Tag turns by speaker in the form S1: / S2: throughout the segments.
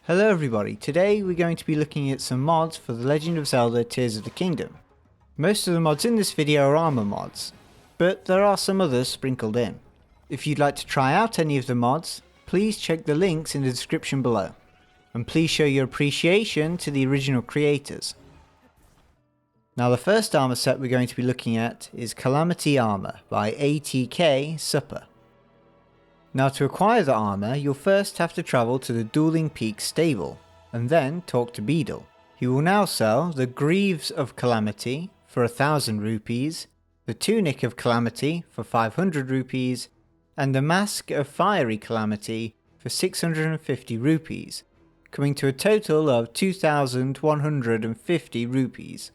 S1: Hello everybody, today we're going to be looking at some mods for the Legend of Zelda Tears of the Kingdom. Most of the mods in this video are armor mods, but there are some others sprinkled in. If you'd like to try out any of the mods, please check the links in the description below. And please show your appreciation to the original creators. Now the first armor set we're going to be looking at is Calamity Armor by ATK Supper. Now to acquire the armor, you'll first have to travel to the Dueling Peaks stable, and then talk to Beedle. He will now sell the Greaves of Calamity for 1000 rupees, the Tunic of Calamity for 500 rupees, and the Mask of Fiery Calamity for 650 rupees, coming to a total of 2150 rupees.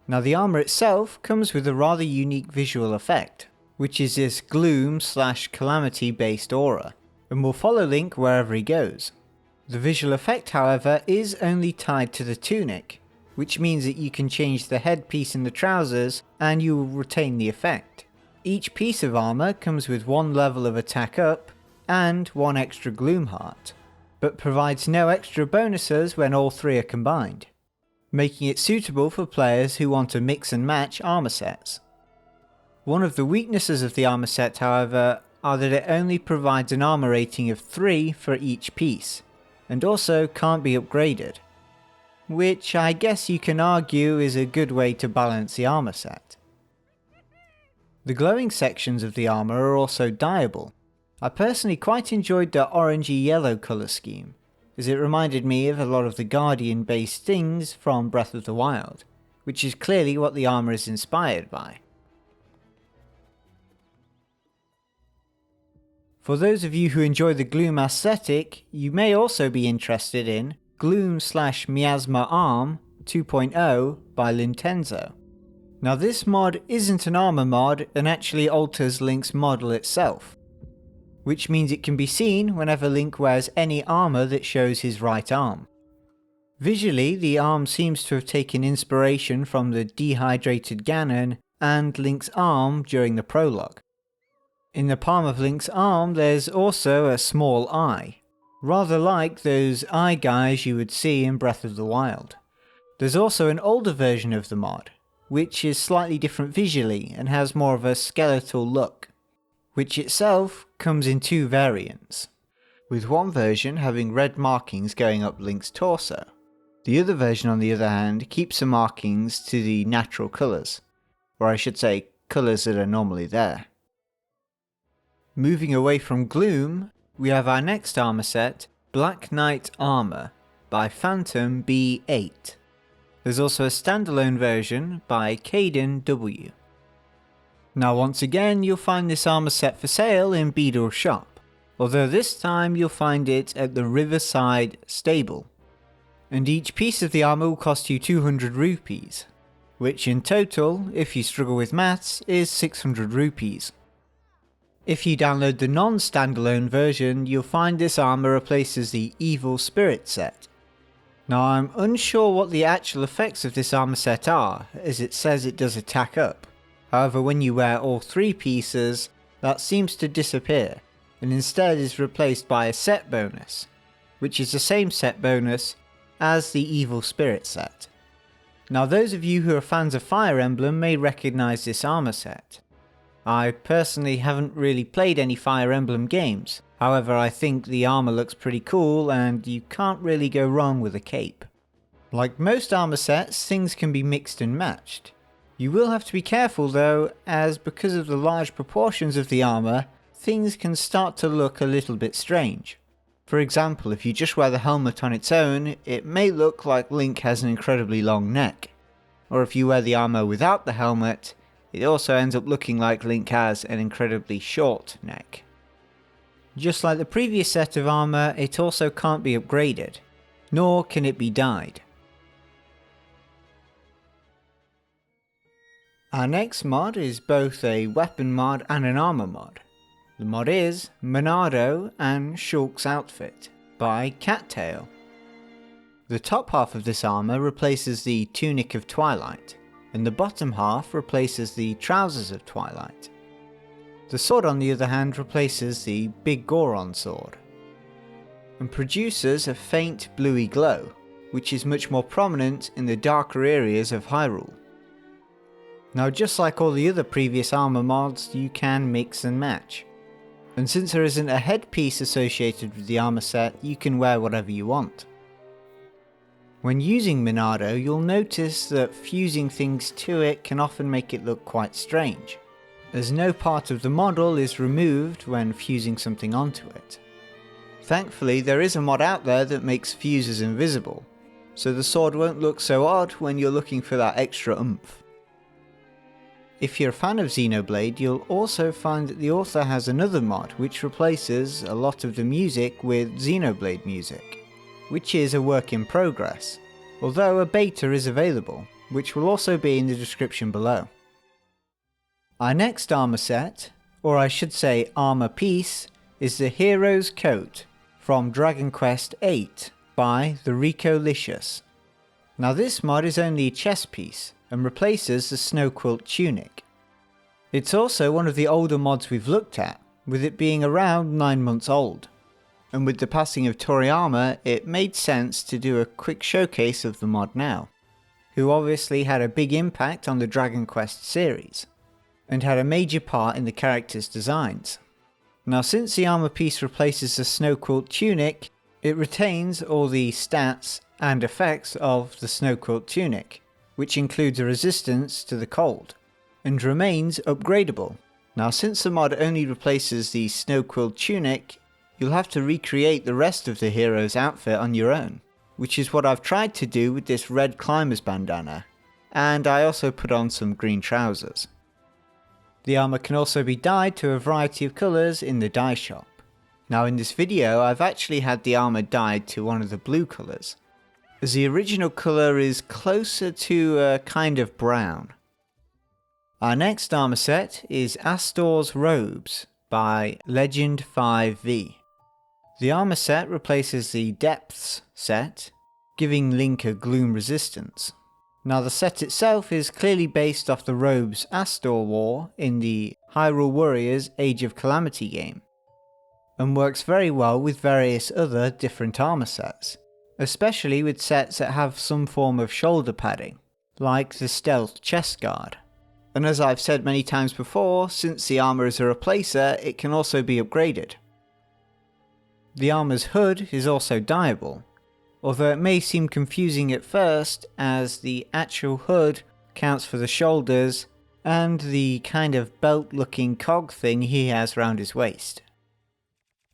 S1: Now the armor itself comes with a rather unique visual effect, which is this Gloom/Calamity based aura, and will follow Link wherever he goes. The visual effect, however, is only tied to the tunic, which means that you can change the headpiece and the trousers and you will retain the effect. Each piece of armor comes with one level of attack up and one extra Gloom heart, but provides no extra bonuses when all three are combined, making it suitable for players who want to mix and match armor sets. One of the weaknesses of the armor set, however, are that it only provides an armor rating of 3 for each piece, and also can't be upgraded, which I guess you can argue is a good way to balance the armor set. The glowing sections of the armor are also dyeable. I personally quite enjoyed the orangey yellow colour scheme, as it reminded me of a lot of the Guardian based things from Breath of the Wild, which is clearly what the armor is inspired by. For those of you who enjoy the Gloom aesthetic, you may also be interested in Gloom/Miasma Arm 2.0 by Lintenso. Now this mod isn't an armor mod and actually alters Link's model itself, which means it can be seen whenever Link wears any armor that shows his right arm. Visually, the arm seems to have taken inspiration from the dehydrated Ganon and Link's arm during the prologue. In the palm of Link's arm there's also a small eye, rather like those eye guys you would see in Breath of the Wild. There's also an older version of the mod, which is slightly different visually and has more of a skeletal look, which itself comes in two variants, with one version having red markings going up Link's torso. The other version, on the other hand, keeps the markings to the natural colours, or I should say colours that are normally there. Moving away from Gloom, we have our next armor set, Black Knight Armor by Phantom B8. There's also a standalone version by cadenw. Now once again you'll find this armor set for sale in Beedle's shop, although this time you'll find it at the Riverside stable. And each piece of the armor will cost you 200 rupees, which in total, if you struggle with maths, is 600 rupees. If you download the non-standalone version, you'll find this armor replaces the Evil Spirit set. Now I'm unsure what the actual effects of this armor set are, as it says it does attack up. However, when you wear all three pieces, that seems to disappear, and instead is replaced by a set bonus, which is the same set bonus as the Evil Spirit set. Now those of you who are fans of Fire Emblem may recognise this armor set. I personally haven't really played any Fire Emblem games, however I think the armor looks pretty cool and you can't really go wrong with a cape. Like most armor sets, things can be mixed and matched. You will have to be careful though, as because of the large proportions of the armor, things can start to look a little bit strange. For example, if you just wear the helmet on its own, it may look like Link has an incredibly long neck. Or if you wear the armor without the helmet, it also ends up looking like Link has an incredibly short neck. Just like the previous set of armor, it also can't be upgraded, nor can it be dyed. Our next mod is both a weapon mod and an armor mod. The mod is Monado and Shulk's Outfit by Cattail. The top half of this armor replaces the Tunic of Twilight, and the bottom half replaces the Trousers of Twilight. The sword on the other hand replaces the Big Goron sword. and produces a faint bluey glow, which is much more prominent in the darker areas of Hyrule. Now, just like all the other previous armor mods, you can mix and match. And since there isn't a headpiece associated with the armor set, you can wear whatever you want. When using Monado, you'll notice that fusing things to it can often make it look quite strange, as no part of the model is removed when fusing something onto it. Thankfully, there is a mod out there that makes fuses invisible, so the sword won't look so odd when you're looking for that extra oomph. If you're a fan of Xenoblade, you'll also find that the author has another mod which replaces a lot of the music with Xenoblade music, which is a work in progress, although a beta is available, which will also be in the description below. Our next armor set, or I should say armor piece, is the Hero's Coat from Dragon Quest VIII by TheRicoLicious. Now this mod is only a chest piece and replaces the Snow Quilt tunic. It's also one of the older mods we've looked at, with it being around 9 months old. And with the passing of Toriyama, it made sense to do a quick showcase of the mod now, who obviously had a big impact on the Dragon Quest series, and had a major part in the characters' designs. Now, since the armor piece replaces the Snow Quilt tunic, it retains all the stats and effects of the Snow Quilt tunic, which includes a resistance to the cold, and remains upgradable. Now, since the mod only replaces the Snow Quilt tunic, you'll have to recreate the rest of the hero's outfit on your own, which is what I've tried to do with this red climber's bandana, and I also put on some green trousers. The armor can also be dyed to a variety of colours in the dye shop. Now in this video I've actually had the armor dyed to one of the blue colours, as the original colour is closer to a kind of brown. Our next armor set is Astor's Robes by Legend 5V. The armor set replaces the Depths set, giving Link a Gloom resistance. Now the set itself is clearly based off the robes Astor wore in the Hyrule Warriors Age of Calamity game, and works very well with various other different armor sets, especially with sets that have some form of shoulder padding, like the Stealth chest guard. And as I've said many times before, since the armor is a replacer, it can also be upgraded. The armor's hood is also dyeable, although it may seem confusing at first as the actual hood counts for the shoulders and the kind of belt looking cog thing he has around his waist.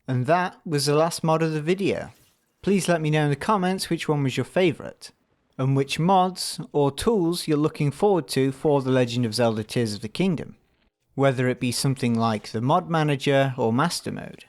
S1: And that was the last mod of the video. Please let me know in the comments which one was your favourite, and which mods or tools you're looking forward to for The Legend of Zelda Tears of the Kingdom, whether it be something like the mod manager or master mode.